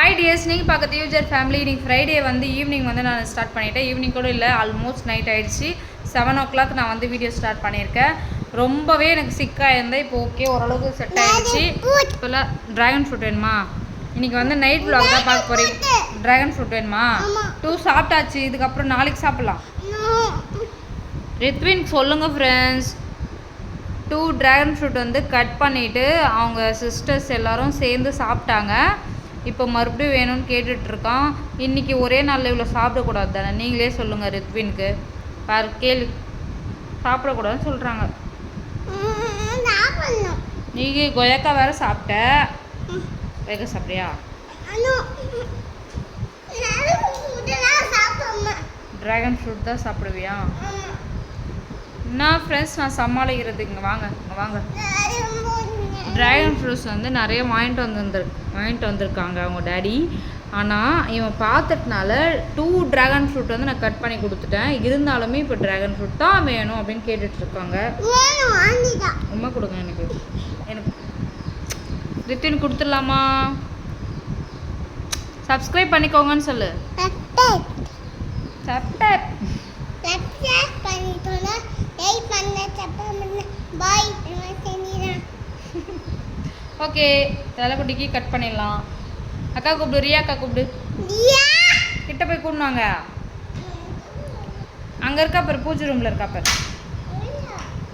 Hi tears, நீங்கள் பார்க்குறது user family. இன்றைக்கி ஃப்ரைடே வந்து ஈவினிங் வந்து நான் ஸ்டார்ட் பண்ணிட்டேன். ஈவினிங் கூட இல்லை, ஆல்மோஸ்ட் நைட் ஆகிடுச்சு. 7 o'clock நான் வந்து வீடியோ ஸ்டார்ட் பண்ணியிருக்கேன். ரொம்பவே எனக்கு சிக்காக இருந்தேன். இப்போ ஓகே, ஓரளவுக்கு செட் ஆகிடுச்சு. இப்போல்லாம் ட்ராகன் ஃப்ரூட் வேணுமா? இன்றைக்கி வந்து நைட் vlog தான் பார்க்க போகிறேன். ட்ராகன் ஃப்ரூட் வேணுமா? 2 சாப்பிட்டாச்சு. இதுக்கப்புறம் நாளைக்கு சாப்பிட்லாம். ரித்வின் சொல்லுங்கள் ஃப்ரெண்ட்ஸ். 2 ட்ராகன் ஃப்ரூட் வந்து கட் பண்ணிவிட்டு அவங்க சிஸ்டர்ஸ் எல்லோரும் சேர்ந்து சாப்பிட்டாங்க. இப்போ மறுபடியும் வேணும்னு கேட்டுட்ருக்கான். இன்றைக்கி ஒரே நாளில் இவ்வளோ சாப்பிடக்கூடாது தானே? நீங்களே சொல்லுங்கள் ரித்வினுக்கு. பாரு, கேள்வி சாப்பிடக்கூடாதுன்னு சொல்கிறாங்க. நீங்கள் கொயக்கா வேறு சாப்பிட்ட. கொயக்கா சாப்பிட்றியா? ட்ராகன் ஃப்ரூட் தான் சாப்பிடுவியா? என்ன ஃப்ரெண்ட்ஸ், நான் சமாளிக்கிறது. இங்கே வாங்க, இங்கே வாங்க. ட்ராகன் ஃப்ரூட்ஸ் வந்து நிறைய வாங்கிட்டு வந்திருக்காங்க அவங்க டேடி. ஆனால் இவன் பார்த்துட்டனால 2 ட்ராகன் ஃப்ரூட் வந்து நான் கட் பண்ணி கொடுத்துட்டேன். இருந்தாலுமே இப்போ ட்ராகன் ஃப்ரூட் தான் வேணும் அப்படின்னு கேட்டுட்ருக்காங்க. உண்மை கொடுங்க எனக்கு. ரித்தின் கொடுத்துடலாமா? சப்ஸ்கிரைப் பண்ணிக்கோங்கன்னு சொல்லு. ஓகே, தலைக்குட்டிக்கு கட் பண்ணிடலாம். அக்கா கூப்பிடு, ரியா அக்கா கூப்பிடு. கிட்ட போய் கூப்பிடுவாங்க. அங்கே இருக்கா பாரு, பூஜை ரூமில் இருக்கா பாரு.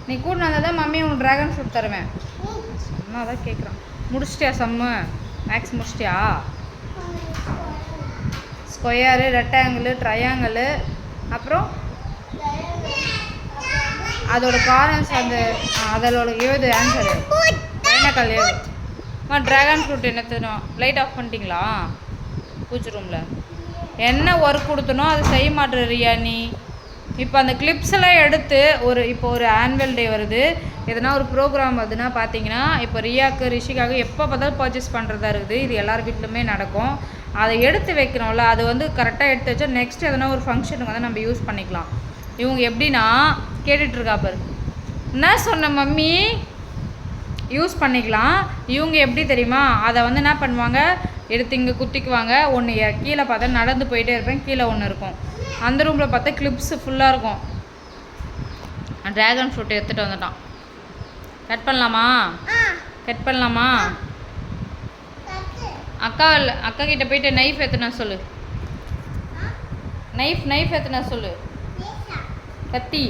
நீ கூட்டினு வந்தால் தான் மம்மி உனக்கு ட்ராகன் ஃப்ரூட் தருவேன். அம்மா தான் கேட்குறான். முடிச்சிட்டியா சம்மு? மேக்ஸ் முடிச்சிட்டியா? ஸ்கொயரு, ரெக்டாங்கிளு, ட்ரையாங்கிளு, அப்புறம் அதோட கார்னர்ஸ், அதோட எழுது ஆன்சரு டைனக்கல் எழுது. ட்ராகன் ஃப்ரூட் என்ன தரும்? லைட் ஆஃப் பண்ணிட்டீங்களா பூஜை ரூமில்? என்ன ஒர்க் கொடுத்தனோ அது செய்ய மாட்டேற ரியா நீ. இப்போ அந்த கிளிப்ஸ் எல்லாம் எடுத்து இப்போ ஒரு ஆனுவல் டே வருது, எதனா ஒரு ப்ரோக்ராம் வருதுன்னா பார்த்தீங்கன்னா, இப்போ ரியாவுக்கு ரிஷிக்காக எப்போ பார்த்தாலும் பர்ச்சேஸ் பண்ணுறதா இருக்குது. இது எல்லார் வீட்லையுமே நடக்கும். அதை எடுத்து வைக்கணும்ல, அது வந்து கரெக்டாக எடுத்து வச்சா நெக்ஸ்ட் எதனா ஒரு ஃபங்க்ஷனுக்கு வந்து நம்ம யூஸ் பண்ணிக்கலாம். இவங்க எப்படின்னா கேட்டுட்ருக்கா பாரு. என்ன சொன்ன மம்மி? யூஸ் பண்ணிக்கலாம். இவங்க எப்படி தெரியுமா? அதை வந்து என்ன பண்ணுவாங்க, எடுத்து இங்கே குத்திக்குவாங்க. ஒன்று கீழே பார்த்தா நடந்து போயிட்டே இருப்பேன், கீழே ஒன்று இருக்கும். அந்த ரூமில் பார்த்தா கிளிப்ஸு ஃபுல்லாக இருக்கும். ட்ராகன் ஃப்ரூட் எடுத்துகிட்டு வந்துட்டான். கட் பண்ணலாமா? கட் பண்ணலாமா? அக்கா கிட்ட போயிட்டு நைஃப் எத்தனை சொல்லு. நைஃப் எத்தனை சொல்லு. கத்தி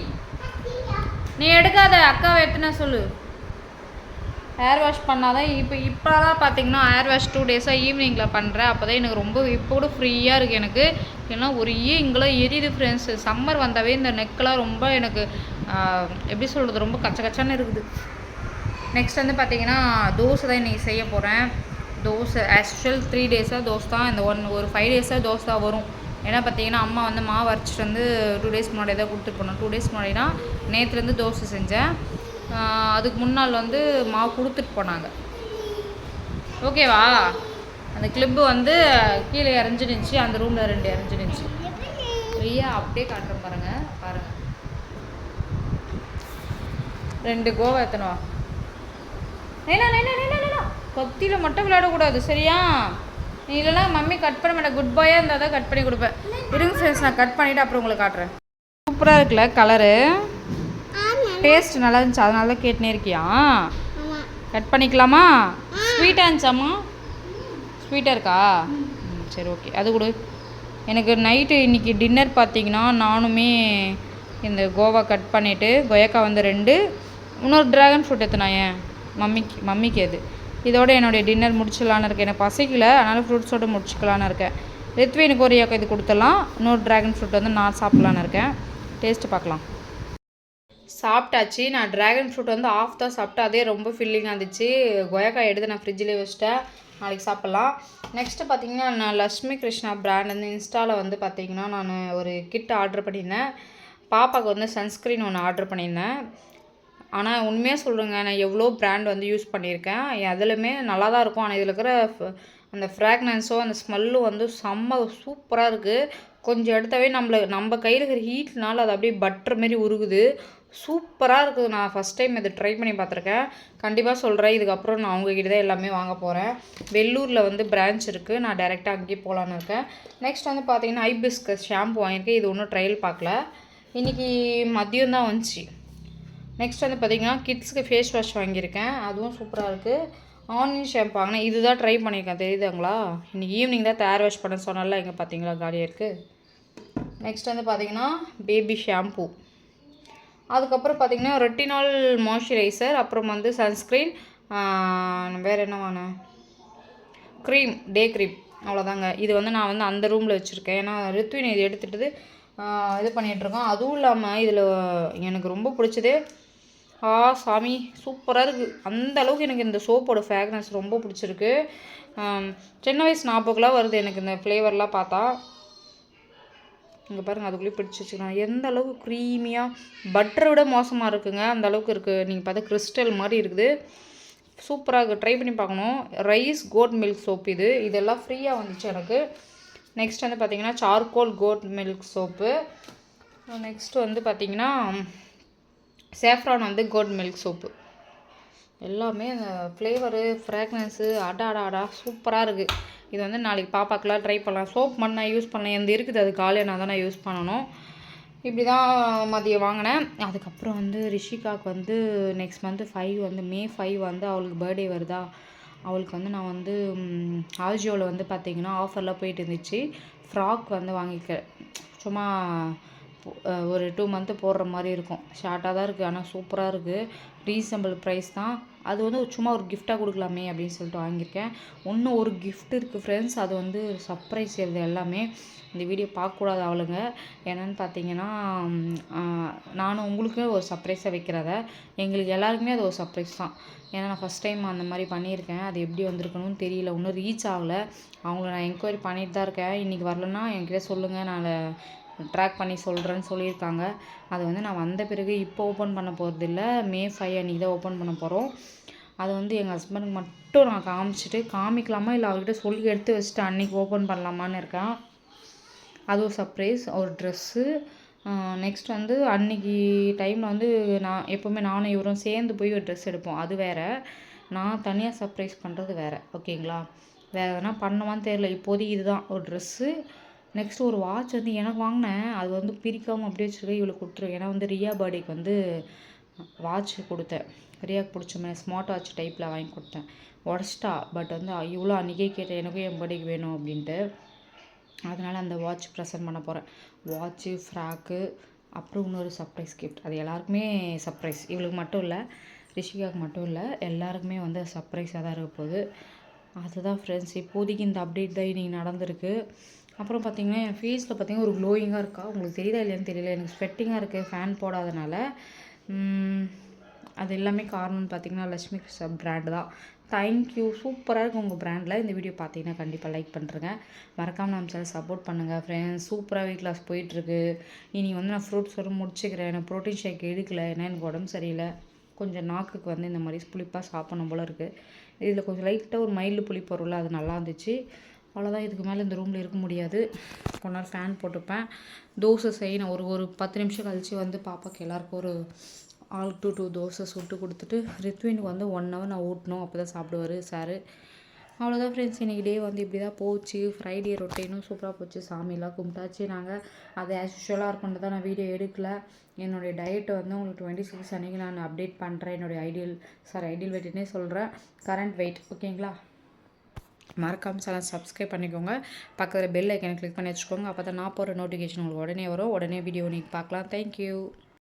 நீ எடுக்காத, அக்காவை எத்தனை சொல்லு. ஹேர் வாஷ் பண்ணாதான். இப்போலாம் பார்த்தீங்கன்னா ஹேர் வாஷ் 2 டேஸாக ஈவினிங்கில் பண்ணுறேன். அப்போ தான் எனக்கு ரொம்ப இப்போ கூட ஃப்ரீயாக இருக்குது எனக்கு. ஏன்னா ஒரே இங்கெல்லாம் எரியுது ஃப்ரெண்ட்ஸு. சம்மர் வந்தாவே இந்த நெக்கெலாம் ரொம்ப எனக்கு எப்படி சொல்கிறது, ரொம்ப கச்சன்னு இருக்குது. நெக்ஸ்ட் வந்து பார்த்தீங்கன்னா தோசை தான் இன்றைக்கி செய்ய போகிறேன். தோசை ஆக்சுவல் 3 டேஸாக தோசை தான். இந்த ஒரு 5 டேஸாக தோசை தான் வரும். ஏன்னா பார்த்தீங்கன்னா அம்மா வந்து மாவு அரைச்சிட்டு வந்து 2 டேஸ் முன்னாடி தான் கொடுத்துட்டு போனோம். 2 டேஸ் முன்னாடினா நேற்றுலேருந்து தோசை செஞ்சேன். அதுக்கு முன்னால் வந்து மாவு கொடுத்துட்டு போனாங்க. ஓகேவா? அந்த கிளிப்பு வந்து கீழே இறஞ்சிருந்துச்சு, அந்த ரூமில் 2 இறஞ்சிருந்துச்சு. ரியா அப்படியே காட்டுறேன் பாருங்கள். 2 கோவா எத்தனவா? கொத்தியில் மட்டும் விளையாடக்கூடாது, சரியா? நீ இல்லைனா மம்மி கட் பண்ண மாட்டேன். குட் பாயாக இருந்தால் தான் கட் பண்ணி கொடுப்பேன். இருங்க ஃப்ரெண்ட்ஸ், நான் கட் பண்ணிவிட்டு அப்புறம் உங்களுக்கு காட்டுறேன். சூப்பராக இருக்குல்ல கலரு? டேஸ்ட் நல்லா இருந்துச்சு, அதனால தான் கேட்டுனே இருக்கியா? கட் பண்ணிக்கலாமா? ஸ்வீட்டாக இருந்துச்சாம்மா? ஸ்வீட்டாக இருக்கா? சரி ஓகே, அது கொடு. எனக்கு நைட்டு இன்றைக்கி டின்னர் பார்த்தீங்கன்னா நானுமே இந்த கோவா கட் பண்ணிவிட்டு கொயக்கா வந்து 2, இன்னொரு ட்ராகன் ஃப்ரூட் எத்தனா ஏன் மம்மிக்கு எது. இதோட என்னுடைய டின்னர் முடிச்சிடலான்னு இருக்கேன். எனக்கு பசிக்கல, அதனால் ஃப்ரூட்ஸோடு முடிச்சிக்கலான்னு இருக்கேன். ரித்வினுக்கு ஒரு இது கொடுத்துடலாம். இன்னொரு ட்ராகன் ஃப்ரூட் வந்து நான் சாப்பிட்லான்னு இருக்கேன். டேஸ்ட்டு பார்க்கலாம். சாப்பிட்டாச்சு. நான் ட்ராகன் ஃப்ரூட் வந்து ஆஃப் தான் சாப்பிட்டேன். அதே ரொம்ப ஃபில்லிங்காக இருந்துச்சு. கொயக்காய் எடுத்து நான் ஃப்ரிட்ஜிலே வச்சுட்டேன், நாளைக்கு சாப்பிட்லாம். நெக்ஸ்ட்டு பார்த்தீங்கன்னா நான் லக்ஷ்மி கிருஷ்ணா பிராண்ட் வந்து இன்ஸ்டாவில் வந்து பார்த்தீங்கன்னா நான் ஒரு கிட் ஆர்டர் பண்ணியிருந்தேன். பாப்பாவுக்கு வந்து சன்ஸ்க்ரீன் ஒன்று ஆர்டர் பண்ணியிருந்தேன். ஆனால் உண்மையாக சொல்கிறேங்க, நான் எவ்வளோ பிராண்ட் வந்து யூஸ் பண்ணியிருக்கேன். அதுலையுமே நல்லா தான் இருக்கும். ஆனால் இதில் இருக்கிற அந்த ஃப்ராக்னன்ஸோ அந்த ஸ்மெல்லும் வந்து செம்ம சூப்பராக இருக்குது. கொஞ்சம் எடுத்தாவே நம்ம கையில் இருக்கிற ஹீட்னால அது அப்படியே பட்டர் மாரி உருகுது. சூப்பராக இருக்குது. நான் ஃபஸ்ட் டைம் இது ட்ரை பண்ணி பார்த்துருக்கேன். கண்டிப்பாக சொல்கிறேன். இதுக்கப்புறம் நான் அவங்கக்கிட்ட தான் எல்லாமே வாங்க போகிறேன். வெள்ளூரில் வந்து பிரான்ச் இருக்குது. நான் டைரெக்டாக அங்கேயே போகலான்னு இருக்கேன். நெக்ஸ்ட் வந்து பார்த்தீங்கன்னா ஹைபிஸ்கஸ் ஷாம்பு வாங்கியிருக்கேன். இது ஒன்றும் ட்ரையல் பார்க்கல. இன்றைக்கி மதியம் தான் வந்துச்சு. நெக்ஸ்ட் வந்து பார்த்திங்கன்னா கிட்ஸுக்கு ஃபேஸ் வாஷ் வாங்கியிருக்கேன். அதுவும் சூப்பராக இருக்குது. ஆனியன் ஷாம்பு வாங்கினேன். இதுதான் ட்ரை பண்ணியிருக்கேன். தெரியுதுங்களா? இன்றைக்கி ஈவினிங் தான் ஹேர் வாஷ் பண்ண சொன்னால எங்கே பார்த்தீங்களா காலியாக இருக்குது. நெக்ஸ்ட் வந்து பார்த்திங்கன்னா பேபி ஷாம்பு. அதுக்கப்புறம் பார்த்திங்கன்னா ரெட்டினால் மாய்ஸ்சரைசர், அப்புறம் வந்து சன்ஸ்க்ரீன், வேறு என்ன வாங்கினேன், க்ரீம், டே க்ரீம். அவ்வளோதாங்க. இது வந்து நான் வந்து அந்த ரூமில் வச்சுருக்கேன். ஏன்னா ரித்வின் இது எடுத்துகிட்டு இது பண்ணிகிட்ருக்கோம். அதுவும் இல்லாமல் இதில் எனக்கு ரொம்ப பிடிச்சது சாமி சூப்பராக இருக்குது. அந்த அளவுக்கு எனக்கு இந்த சோப்போட ஃப்ராக்ரன்ஸ் ரொம்ப பிடிச்சிருக்கு. சின்ன வயசு ஞாபகம்லாம் வருது எனக்கு இந்த ஃப்ளேவர்லாம் பார்த்தா. இங்கே பாருங்கள், அதுக்குள்ளேயே பிடிச்சி வச்சுக்கலாம். எந்த அளவுக்கு க்ரீமியாக, பட்டரை விட மோசமாக இருக்குங்க. அந்த அளவுக்கு இருக்குது. நீங்கள் பார்த்தா கிறிஸ்டல் மாதிரி இருக்குது. சூப்பராக இருக்குது. ட்ரை பண்ணி பார்க்கணும். ரைஸ் கோட் மில்க் சோப் இதெல்லாம் ஃப்ரீயாக வந்துச்சு எனக்கு. நெக்ஸ்ட் வந்து பார்த்திங்கன்னா charcoal goat milk soap. Next வந்து பார்த்திங்கன்னா சேஃப்ரான் வந்து கோட் மில்க் சோப்பு. எல்லாமே அந்த ஃப்ளேவரு ஃப்ராக்ரன்ஸு அடாடா சூப்பராக இருக்குது. இது வந்து நாளைக்கு பாப்பாக்கெலாம் ட்ரை பண்ணலாம். சோப் மட்டும் நான் யூஸ் பண்ணேன். எந்த இருக்குது அது காலையில் நான் தான் யூஸ் பண்ணணும். இப்படி தான் மதியம் வாங்கினேன். அதுக்கப்புறம் வந்து ரிஷிகாவுக்கு வந்து நெக்ஸ்ட் மந்த்து 5 வந்து மே 5 வந்து அவளுக்கு பர்த்டே வருதா. அவளுக்கு வந்து நான் வந்து ஆஜியோவில் வந்து பார்த்திங்கன்னா ஆஃபர்லாம் போயிட்டு இருந்துச்சு. ஃப்ராக் வந்து வாங்கிக்க சும்மா ஒரு 2 மந்த்து போடுற மாதிரி இருக்கும். ஷார்ட்டாக தான் இருக்குது. ஆனால் சூப்பராக இருக்குது. ரீசனபிள் ப்ரைஸ் தான். அது வந்து சும்மா ஒரு கிஃப்டாக கொடுக்கலாமே அப்படின்னு சொல்லிட்டு வாங்கியிருக்கேன். இன்னும் ஒரு கிஃப்ட் இருக்குது ஃப்ரெண்ட்ஸ். அது வந்து சர்ப்ரைஸ் செய்கிறது எல்லாமே. இந்த வீடியோ பார்க்கக்கூடாது அவளுங்க. என்னென்னு பார்த்தீங்கன்னா நானும் உங்களுக்கு ஒரு சர்ப்ரைஸாக வைக்கிறத, எங்களுக்கு எல்லாருக்குமே அது ஒரு சர்ப்ரைஸ் தான். ஏன்னா நான் ஃபஸ்ட் டைம் அந்த மாதிரி பண்ணியிருக்கேன். அது எப்படி வந்திருக்கணும்னு தெரியல. இன்னும் ரீச் ஆகலை. அவங்கள நான் என்கொயரி பண்ணிட்டு தான் இருக்கேன். இன்றைக்கி வரலன்னா என்கிட்ட சொல்லுங்கள், நான் ட்ராக் பண்ணி சொல்கிறேன்னு சொல்லியிருக்காங்க. அது வந்து நான் வந்த பிறகு இப்போ ஓப்பன் பண்ண போகிறதில்ல. மே 5 அன்றைக்கி தான் ஓப்பன் பண்ண போகிறோம். அது வந்து எங்கள் ஹஸ்பண்டுக்கு மட்டும் நான் காமிக்கலாமா இல்லை அவர்கிட்ட சொல்லி எடுத்து வச்சுட்டு அன்றைக்கி ஓப்பன் பண்ணலாமான்னு இருக்கேன். அது ஒரு சர்ப்ரைஸ். ஒரு ட்ரெஸ்ஸு. நெக்ஸ்ட் வந்து அன்றைக்கி டைமில் வந்து நான் எப்போவுமே நானும் இவரும் சேர்ந்து போய் ஒரு ட்ரெஸ் எடுப்போம். அது வேறு. நான் தனியாக சர்ப்ரைஸ் பண்ணுறது வேறு. ஓகேங்களா? வேறு எதனா பண்ணுவான்னு தெரியல. இப்போதைக்கு இதுதான் ஒரு ட்ரெஸ்ஸு. நெக்ஸ்ட்டு ஒரு வாட்ச் வந்து எனக்கு வாங்கினேன். அது வந்து பிரிக்காமல் அப்படியே வச்சுருக்கேன். இவளுக்கு கொடுத்துருவேன். ஏன்னா வந்து ரியா பர்த்டேக்கு வந்து வாட்ச் கொடுத்தேன். ரியாவுக்கு பிடிச்ச மாதிரி ஸ்மார்ட் வாட்ச் டைப்பில் வாங்கி கொடுத்தேன். உடச்சிட்டா. பட் வந்து இவ்வளோ அன்றைக்கே கேட்டேன் எனக்கும் என் பர்த்டேக்கு வேணும் அப்படின்ட்டு. அதனால் அந்த வாட்ச் ப்ரெசென்ட் பண்ண போகிறேன். வாட்ச்சு, ஃப்ராக்கு, அப்புறம் இன்னொரு சர்ப்ரைஸ் கிஃப்ட். அது எல்லாருக்குமே சர்ப்ரைஸ். இவளுக்கு மட்டும் இல்லை, ரிஷிகாவுக்கு மட்டும் இல்லை, எல்லாருக்குமே வந்து சர்ப்ரைஸாக தான் இருக்க போகுது. அதுதான் ஃப்ரெண்ட்ஸ். இப்போதைக்கு இந்த அப்டேட் தான் இன்றைக்கி நடந்திருக்கு. அப்புறம் பார்த்திங்கன்னா என் ஃபேஸில் பார்த்திங்கன்னா ஒரு க்ளோயிங்காக இருக்கா. உங்களுக்கு தெரியுதா இல்லையான்னு தெரியல. எனக்கு ஸ்வெட்டிங்காக இருக்குது ஃபேன் போடாதனால. அது எல்லாமே காரணம்னு பார்த்திங்கன்னா லக்ஷ்மி பிராண்டு தான். தேங்க்யூ. சூப்பராக இருக்குது உங்கள் பிராண்டில். இந்த வீடியோ பார்த்தீங்கன்னா கண்டிப்பாக லைக் பண்ணுறேங்க. மறக்காமல் நம்ம சேனல் சப்போர்ட் பண்ணுங்கள் ஃப்ரெண்ட்ஸ். சூப்பராக வெயிட் லாஸ் போயிட்டுருக்கு. இனி வந்து நான் ஃப்ரூட்ஸ் வரும் முடிச்சுக்கிறேன். எனக்கு ப்ரோட்டீன் ஷேக் எடுக்கலை. ஏன்னா எனக்கு உடம்பு சரியில்லை. கொஞ்சம் நாக்குக்கு வந்து இந்த மாதிரி புளிப்பாக சாப்பிடணும் போல் இருக்குது. இதில் கொஞ்சம் லைட்டாக ஒரு மைல்டு புளிப்பு வரும்ல, அது நல்லா இருந்துச்சு. அவ்வளோதான். இதுக்கு மேலே இந்த ரூமில் இருக்க முடியாது. கொஞ்ச நேரம் ஃபேன் போட்டுப்பேன். தோசை செய்யணும். ஒரு 10 நிமிஷம் கழித்து வந்து பாப்பாவுக்கு எல்லாருக்கும் ஒரு ஆளுக்கு 2 தோசை சுட்டு கொடுத்துட்டு ரித்வினுக்கு வந்து 1 ஹவர் நான் ஊட்டணும். அப்போ தான் சாப்பிடுவார் சார். அவ்வளோதான் ஃப்ரெண்ட்ஸ். இன்றைக்கி டே வந்து இப்படி தான் போச்சு. ஃப்ரைடே ரொட்டீனும் சூப்பராக போச்சு. சாமியெல்லாம் கும்பிட்டாச்சு நாங்கள். அது ஆஸ் யூஷுவலாக இருக்குன்ட்டு தான் நான் வீடியோ எடுக்கலை. என்னுடைய டயட்டை வந்து உங்களுக்கு 26 அன்றைக்கி நான் அப்டேட் பண்ணுறேன். என்னுடைய ஐடியல் வெயிட்னே சொல்கிறேன். Current wait. ஓகேங்களா? மறக்காமல் சேனல் சப்ஸ்கிரைப் பண்ணிக்கோங்க. பக்கத்தில் பெல் ஐக்கனை கிளிக் பண்ணி வச்சுக்கோங்க. அப்போ தான் நான் போகிற நோட்டிஃபிகேஷன் உங்களுக்கு உடனே வரும். உடனே வீடியோ நீங்கள் பார்க்கலாம். தேங்க்யூ.